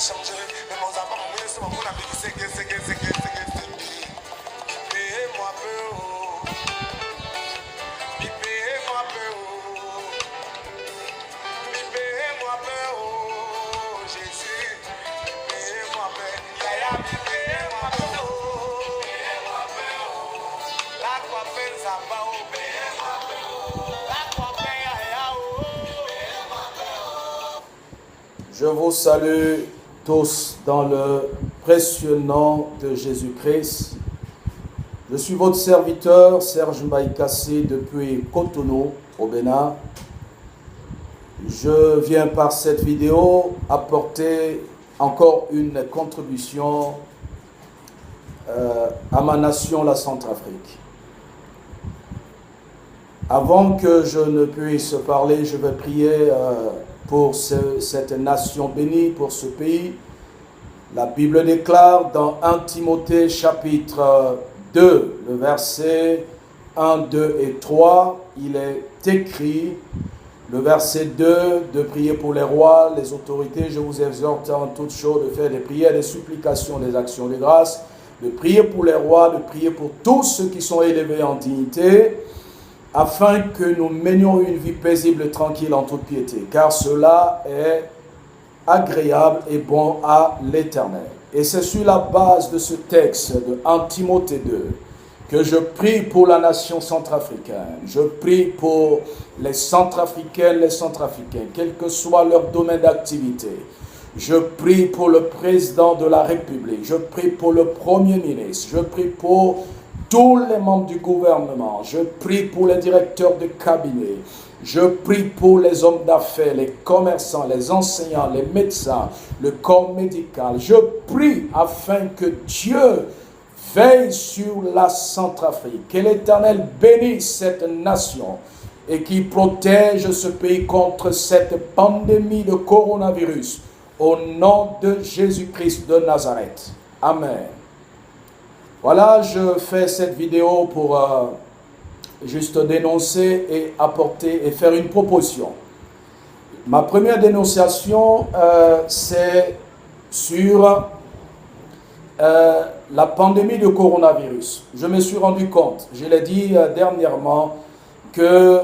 changé. Mais mon enfant, mon c'est mon ami qui c'est que Libérez-moi peu, oh. Libérez-moi peu, oh. Libérez-moi peu, oh. Jésus, libérez-moi peu. Yaya, libérez-moi peu, oh. Libérez-moi peu, oh. La quoi peine, ça va, oh. Libérez-moi peu, oh. La quoi peine, yaya, oh. Libérez-moi peu, oh. Je vous salue tous dans le précieux nom de Jésus-Christ. Je suis votre serviteur, Serge Maïkassé, depuis Cotonou, au Bénin. Je viens par cette vidéo apporter encore une contribution à ma nation, la Centrafrique. Avant que je ne puisse parler, je vais prier pour cette nation bénie, pour ce pays. La Bible déclare dans 1 Timothée chapitre 2, le verset 1, 2 et 3, il est écrit, le verset 2, de prier pour les rois, les autorités. Je vous exhorte en toutes choses de faire des prières, des supplications, des actions de grâce, de prier pour les rois, de prier pour tous ceux qui sont élevés en dignité, afin que nous menions une vie paisible et tranquille en toute piété, car cela est agréable et bon à l'Éternel. Et c'est sur la base de ce texte de 1 Timothée 2 que je prie pour la nation centrafricaine. Je prie pour les centrafricaines, les centrafricains, quel que soit leur domaine d'activité. Je prie pour le président de la République. Je prie pour le Premier ministre. Je prie pour tous les membres du gouvernement. Je prie pour les directeurs de cabinet. Je prie pour les hommes d'affaires, les commerçants, les enseignants, les médecins, le corps médical. Je prie afin que Dieu veille sur la Centrafrique, que l'Éternel bénisse cette nation et qu'il protège ce pays contre cette pandémie de coronavirus. Au nom de Jésus-Christ de Nazareth. Amen. Voilà, je fais cette vidéo pour juste dénoncer et apporter et faire une proposition. Ma première dénonciation, c'est sur la pandémie de coronavirus. Je me suis rendu compte, je l'ai dit dernièrement, que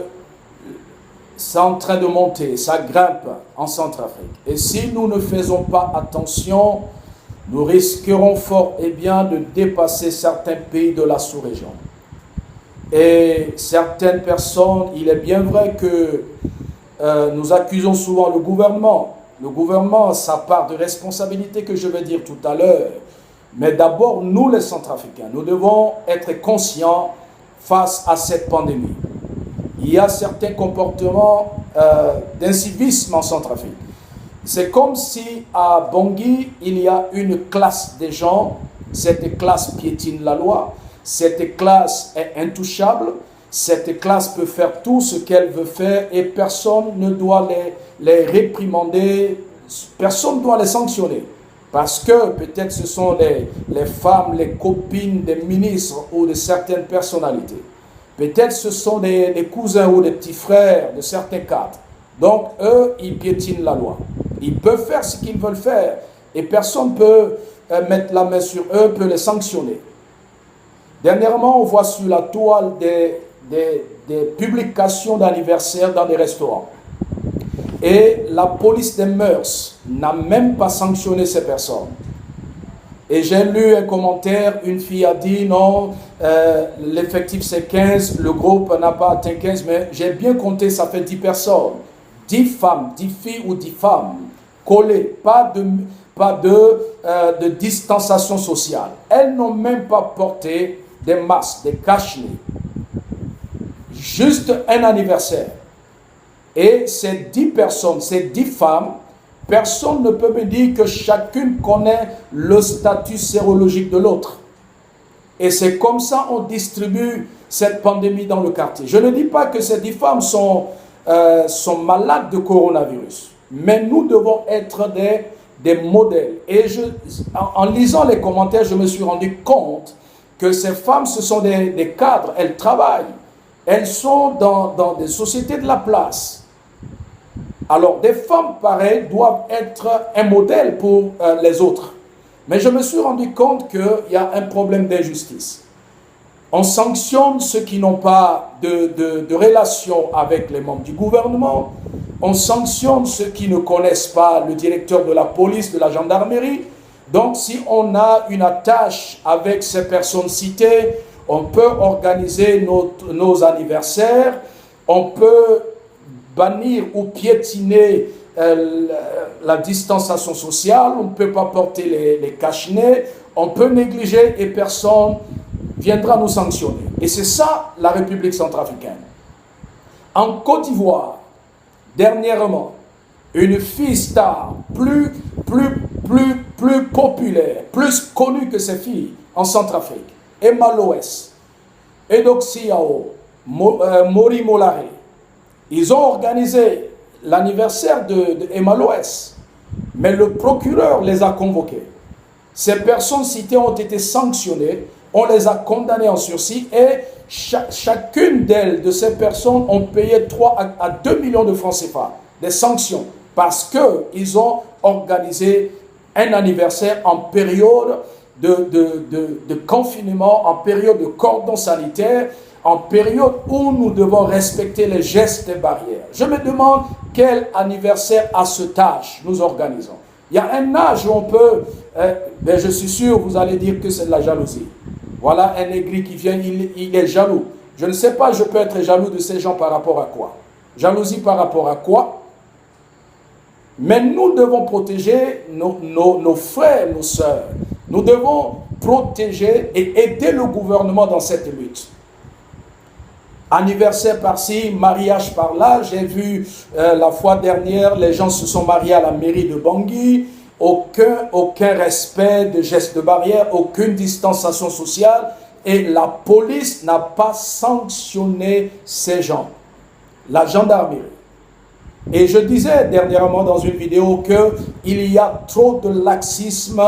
c'est en train de monter, ça grimpe en Centrafrique. Et si nous ne faisons pas attention, nous risquerons fort et bien de dépasser certains pays de la sous-région. Et certaines personnes, il est bien vrai que nous accusons souvent le gouvernement. Le gouvernement a sa part de responsabilité que je vais dire tout à l'heure. Mais d'abord, nous les Centrafricains, nous devons être conscients face à cette pandémie. Il y a certains comportements d'incivisme en Centrafrique. C'est comme si à Bangui, il y a une classe de gens, cette classe piétine la loi, cette classe est intouchable, cette classe peut faire tout ce qu'elle veut faire et personne ne doit les réprimander, personne ne doit les sanctionner. Parce que peut-être ce sont les femmes, les copines des ministres ou de certaines personnalités. Peut-être ce sont des cousins ou des petits frères de certains cadres. Donc eux, ils piétinent la loi. Ils peuvent faire ce qu'ils veulent faire et personne ne peut mettre la main sur eux, peut les sanctionner. Dernièrement, on voit sur la toile des publications d'anniversaire dans des restaurants. Et la police des mœurs n'a même pas sanctionné ces personnes. Et j'ai lu un commentaire, une fille a dit non, l'effectif c'est 15, le groupe n'a pas atteint 15, mais j'ai bien compté, ça fait 10 personnes. 10 femmes, 10 filles ou 10 femmes collées, pas de distanciation sociale. Elles n'ont même pas porté des masques, des cache-nez. Juste un anniversaire. Et ces 10 personnes, ces 10 femmes, personne ne peut me dire que chacune connaît le statut sérologique de l'autre. Et c'est comme ça qu'on distribue cette pandémie dans le quartier. Je ne dis pas que ces 10 femmes sont malades de coronavirus. Mais nous devons être des modèles. Et en lisant les commentaires, je me suis rendu compte que ces femmes, ce sont des cadres, elles travaillent. Elles sont dans des sociétés de la place. Alors, des femmes pareilles doivent être un modèle pour les autres. Mais je me suis rendu compte qu'il y a un problème d'injustice. On sanctionne ceux qui n'ont pas de relation avec les membres du gouvernement. On sanctionne ceux qui ne connaissent pas le directeur de la police, de la gendarmerie. Donc, si on a une attache avec ces personnes citées, on peut organiser nos anniversaires, on peut bannir ou piétiner la distanciation sociale, on ne peut pas porter les cache-nez, on peut négliger et personne viendra nous sanctionner. Et c'est ça la République centrafricaine. En Côte d'Ivoire, dernièrement, une fille star plus populaire, plus connue que ses filles en Centrafrique, Emma Loès, Edoxiao, Mori Molare, ils ont organisé l'anniversaire de Emma Loès, mais le procureur les a convoqués. Ces personnes citées ont été sanctionnées, on les a condamnées en sursis et chacune d'elles, de ces personnes, ont payé 3 à 2 millions de francs CFA, des sanctions, parce qu'ils ont organisé un anniversaire en période de confinement, en période de cordon sanitaire, en période où nous devons respecter les gestes et barrières. Je me demande quel anniversaire à cet âge nous organisons. Il y a un âge où on peut, ben je suis sûr, vous allez dire que c'est de la jalousie. Voilà un aigri qui vient, il est jaloux. Je ne sais pas, je peux être jaloux de ces gens par rapport à quoi? Jalousie par rapport à quoi? Mais nous devons protéger nos frères, nos sœurs. Nous devons protéger et aider le gouvernement dans cette lutte. Anniversaire par-ci, mariage par-là. J'ai vu la fois dernière, les gens se sont mariés à la mairie de Bangui. Aucun respect de gestes de barrière, aucune distanciation sociale. Et la police n'a pas sanctionné ces gens. La gendarmerie. Et je disais dernièrement dans une vidéo qu'il y a trop de laxisme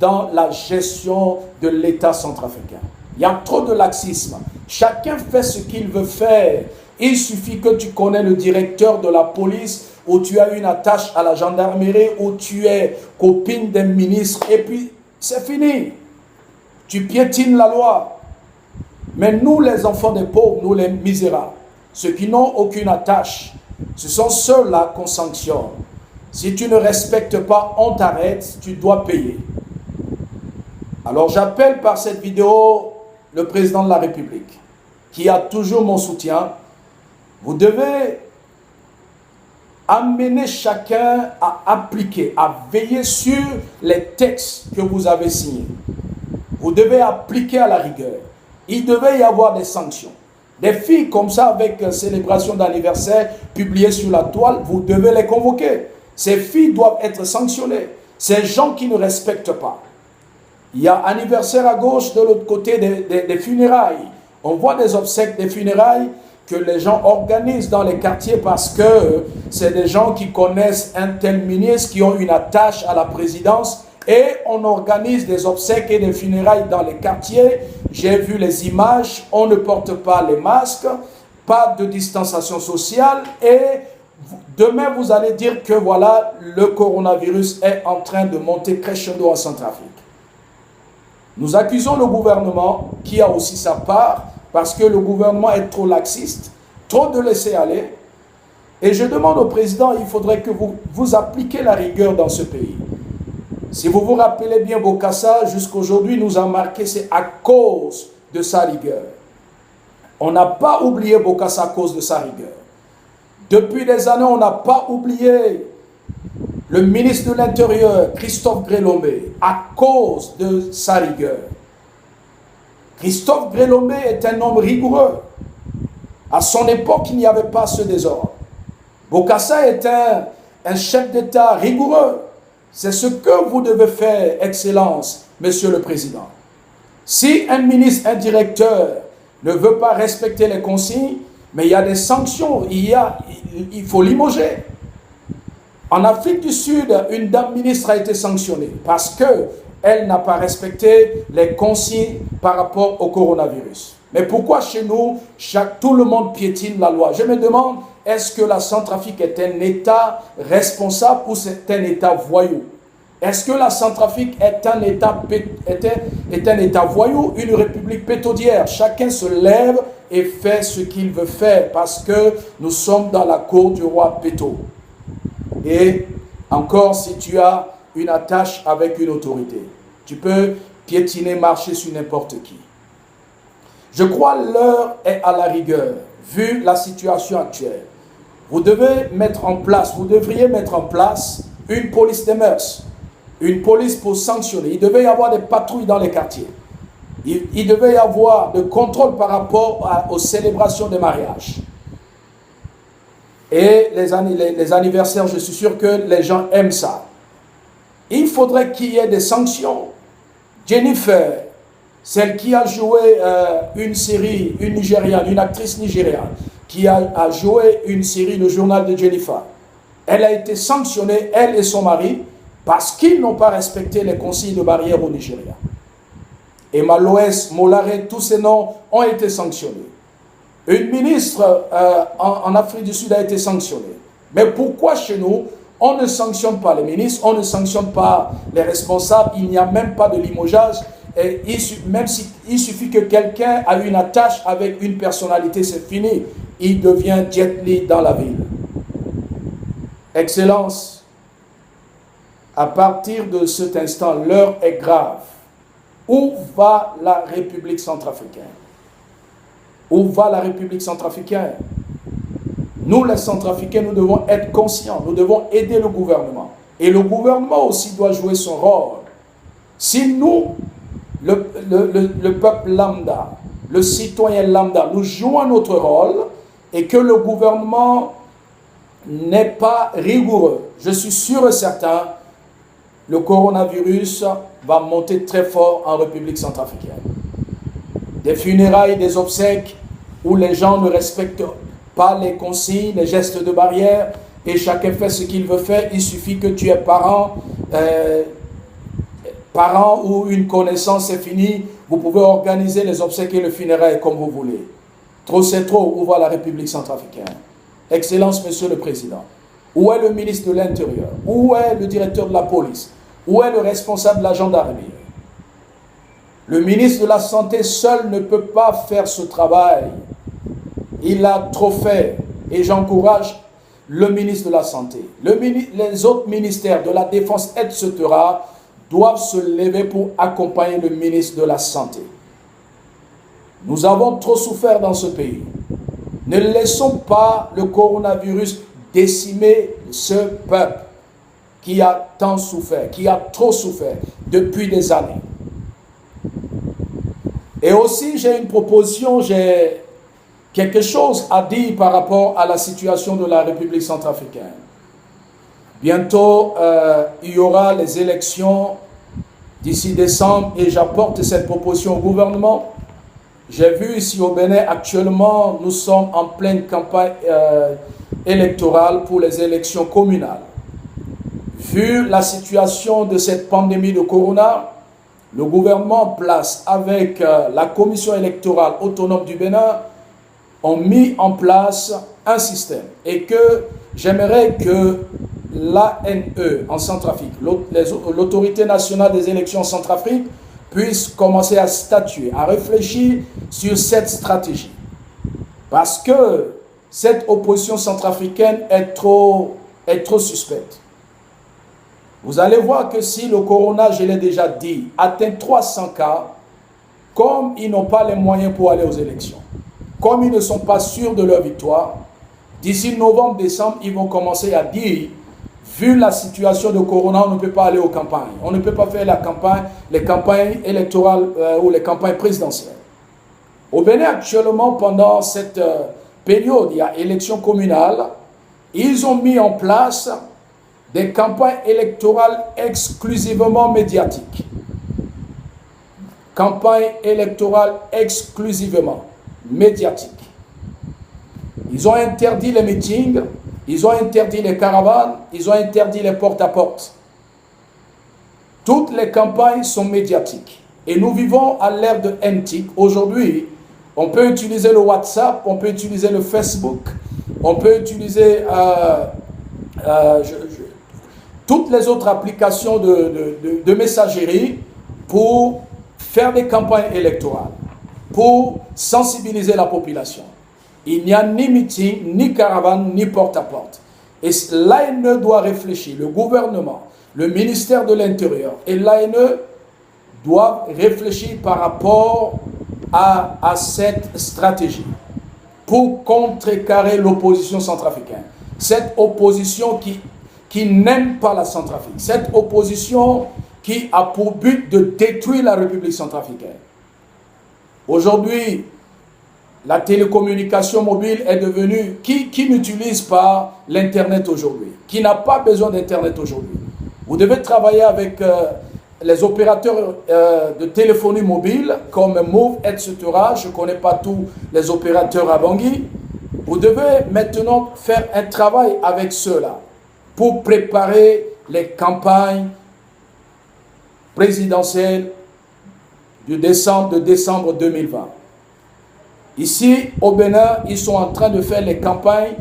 dans la gestion de l'État centrafricain. Il y a trop de laxisme. Chacun fait ce qu'il veut faire. Il suffit que tu connais le directeur de la police, ou tu as une attache à la gendarmerie, ou tu es copine d'un ministre, et puis c'est fini. Tu piétines la loi. Mais nous, les enfants des pauvres, nous les misérables, ceux qui n'ont aucune attache, ce sont ceux-là qu'on sanctionne. Si tu ne respectes pas, on t'arrête, tu dois payer. Alors j'appelle par cette vidéo le président de la République, qui a toujours mon soutien. Vous devez amener chacun à appliquer, à veiller sur les textes que vous avez signés. Vous devez appliquer à la rigueur. Il devait y avoir des sanctions. Des filles comme ça, avec célébration d'anniversaire publiées sur la toile, vous devez les convoquer. Ces filles doivent être sanctionnées. Ces gens qui ne respectent pas. Il y a anniversaire à gauche, de l'autre côté des funérailles. On voit des obsèques des funérailles que les gens organisent dans les quartiers parce que c'est des gens qui connaissent un tel ministre, qui ont une attache à la présidence. Et on organise des obsèques et des funérailles dans les quartiers. J'ai vu les images, on ne porte pas les masques, pas de distanciation sociale. Et demain, vous allez dire que voilà, le coronavirus est en train de monter crescendo en Centrafrique. Nous accusons le gouvernement qui a aussi sa part parce que le gouvernement est trop laxiste, trop de laisser aller. Et je demande au président, il faudrait que vous appliquiez la rigueur dans ce pays. Si vous vous rappelez bien, Bokassa, jusqu'aujourd'hui, nous a marqué, c'est à cause de sa rigueur. On n'a pas oublié Bokassa à cause de sa rigueur. Depuis des années, on n'a pas oublié le ministre de l'Intérieur, Christophe Grélomé, à cause de sa rigueur. Christophe Grélomé est un homme rigoureux. À son époque, il n'y avait pas ce désordre. Bokassa est un chef d'État rigoureux. C'est ce que vous devez faire, Excellence, Monsieur le Président. Si un ministre, un directeur ne veut pas respecter les consignes, mais il y a des sanctions, il faut limoger. En Afrique du Sud, une dame ministre a été sanctionnée parce qu'elle n'a pas respecté les consignes par rapport au coronavirus. Mais pourquoi chez nous, tout le monde piétine la loi? Je me demande, est-ce que la Centrafrique est un État responsable ou c'est un État voyou? Est-ce que la Centrafrique est un État voyou, une république pétaudière? Chacun se lève et fait ce qu'il veut faire parce que nous sommes dans la cour du roi Péto. Et encore, si tu as une attache avec une autorité, tu peux piétiner, marcher sur n'importe qui. Je crois l'heure est à la rigueur, vu la situation actuelle. Vous devriez mettre en place une police des mœurs, une police pour sanctionner. Il devait y avoir des patrouilles dans les quartiers. Il devait y avoir de contrôle par rapport aux célébrations de mariage. Et les anniversaires, je suis sûr que les gens aiment ça. Il faudrait qu'il y ait des sanctions. Jennifer, celle qui a joué une série, une Nigériane, une actrice nigériane, qui a joué une série, le journal de Jennifer, elle a été sanctionnée, elle et son mari, parce qu'ils n'ont pas respecté les consignes de barrière au Nigeria. Emma Loès, Molare, tous ces noms ont été sanctionnés. Une ministre en Afrique du Sud a été sanctionnée. Mais pourquoi chez nous, on ne sanctionne pas les ministres, on ne sanctionne pas les responsables, il n'y a même pas de limogeage. Et même s'il suffit que quelqu'un a une attache avec une personnalité, c'est fini. Il devient Jet Li dans la ville. Excellence, à partir de cet instant, l'heure est grave. Où va la République centrafricaine? Où va la République centrafricaine? Nous, les Centrafricains, nous devons être conscients, nous devons aider le gouvernement. Et le gouvernement aussi doit jouer son rôle. Si nous, le peuple lambda, le citoyen lambda, nous jouons notre rôle et que le gouvernement n'est pas rigoureux, je suis sûr et certain, le coronavirus va monter très fort en République centrafricaine. Des funérailles, des obsèques où les gens ne respectent pas les consignes, les gestes de barrière et chacun fait ce qu'il veut faire. Il suffit que tu es parent ou une connaissance, c'est fini. Vous pouvez organiser les obsèques et le funérailles comme vous voulez. Trop c'est trop. Où va la République centrafricaine? Excellence, Monsieur le Président. Où est le ministre de l'Intérieur? Où est le directeur de la police? Où est le responsable de la gendarmerie? Le ministre de la Santé seul ne peut pas faire ce travail. Il a trop fait. Et j'encourage le ministre de la Santé. Les autres ministères de la Défense, etc. doivent se lever pour accompagner le ministre de la Santé. Nous avons trop souffert dans ce pays. Ne laissons pas le coronavirus décimer ce peuple qui a tant souffert, qui a trop souffert depuis des années. Et aussi, j'ai une proposition, j'ai quelque chose à dire par rapport à la situation de la République centrafricaine. Bientôt, il y aura les élections d'ici décembre et j'apporte cette proposition au gouvernement. J'ai vu ici au Bénin, actuellement, nous sommes en pleine campagne électorale pour les élections communales. Vu la situation de cette pandémie de corona, le gouvernement en place avec la commission électorale autonome du Bénin ont mis en place un système et que j'aimerais que l'ANE en Centrafrique, l'autorité nationale des élections en Centrafrique, puisse commencer à statuer, à réfléchir sur cette stratégie. Parce que cette opposition centrafricaine est trop suspecte. Vous allez voir que si le corona, je l'ai déjà dit, atteint 300 cas, comme ils n'ont pas les moyens pour aller aux élections, comme ils ne sont pas sûrs de leur victoire, d'ici novembre, décembre, ils vont commencer à dire, vu la situation de corona, on ne peut pas aller aux campagnes. On ne peut pas faire les campagnes électorales ou les campagnes présidentielles. Au Bénin, actuellement, pendant cette période, il y a élection communale, ils ont mis en place des campagnes électorales exclusivement médiatiques. Campagne électorale exclusivement médiatique. Ils ont interdit les meetings, ils ont interdit les caravanes, ils ont interdit les porte-à-porte. Toutes les campagnes sont médiatiques. Et nous vivons à l'ère de NTIC. Aujourd'hui, On peut utiliser le WhatsApp, on peut utiliser le Facebook, on peut utiliser toutes les autres applications de messagerie pour faire des campagnes électorales, pour sensibiliser la population. Il n'y a ni meeting, ni caravane, ni porte-à-porte. Et l'ANE doit réfléchir, le gouvernement, le ministère de l'Intérieur et l'ANE doivent réfléchir par rapport à cette stratégie pour contrecarrer l'opposition centrafricaine. Cette opposition qui n'aime pas la Centrafrique, cette opposition qui a pour but de détruire la République centrafricaine. Aujourd'hui, la télécommunication mobile est devenue... Qui n'utilise pas l'Internet aujourd'hui? Qui n'a pas besoin d'Internet aujourd'hui? Vous devez travailler avec les opérateurs de téléphonie mobile, comme Move, etc. Je ne connais pas tous les opérateurs à Bangui. Vous devez maintenant faire un travail avec ceux-là pour préparer les campagnes présidentielles de décembre 2020. Ici, au Bénin, ils sont en train de faire les campagnes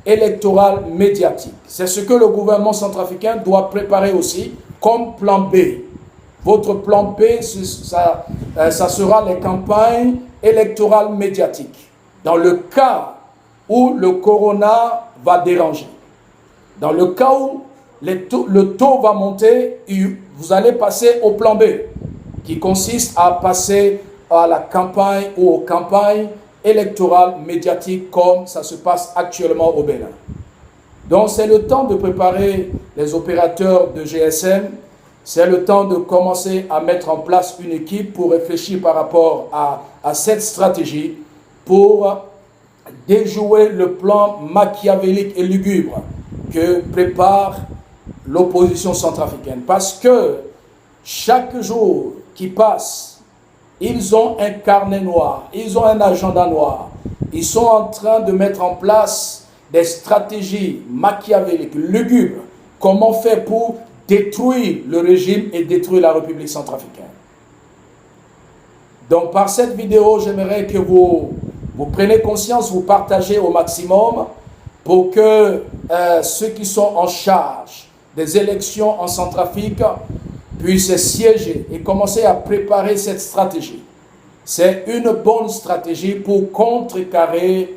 électorales médiatiques. C'est ce que le gouvernement centrafricain doit préparer aussi comme plan B. Votre plan B, ça sera les campagnes électorales médiatiques. Dans le cas où le corona va déranger, dans le cas où le taux va monter, vous allez passer au plan B, qui consiste à passer à la campagne ou aux campagnes électorales médiatiques comme ça se passe actuellement au Bénin. Donc c'est le temps de préparer les opérateurs de GSM, c'est le temps de commencer à mettre en place une équipe pour réfléchir par rapport à cette stratégie pour déjouer le plan machiavélique et lugubre que prépare l'opposition centrafricaine. Parce que chaque jour qui passe, ils ont un carnet noir, ils ont un agenda noir. Ils sont en train de mettre en place des stratégies machiavéliques, lugubres. Comment faire pour détruire le régime et détruire la République centrafricaine. Donc par cette vidéo, j'aimerais que vous preniez conscience, vous partagez au maximum pour que ceux qui sont en charge des élections en Centrafrique puissent siéger et commencer à préparer cette stratégie. C'est une bonne stratégie pour contrecarrer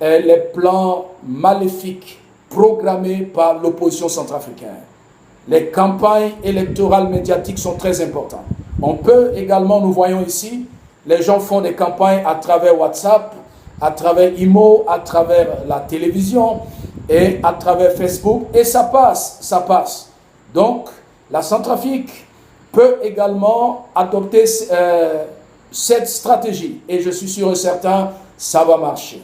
les plans maléfiques programmés par l'opposition centrafricaine. Les campagnes électorales médiatiques sont très importantes. On peut également, nous voyons ici, les gens font des campagnes à travers WhatsApp, à travers IMO, à travers la télévision et à travers Facebook. Et ça passe. Donc, la Centrafrique peut également adopter cette stratégie. Et je suis sûr et certain, ça va marcher.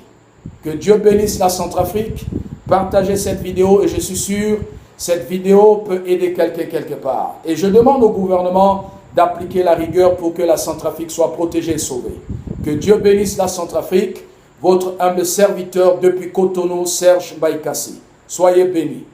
Que Dieu bénisse la Centrafrique. Partagez cette vidéo et je suis sûr cette vidéo peut aider quelqu'un quelque part. Et je demande au gouvernement d'appliquer la rigueur pour que la Centrafrique soit protégée et sauvée. Que Dieu bénisse la Centrafrique. Votre humble serviteur depuis Cotonou, Serge Baïkassi. Soyez bénis.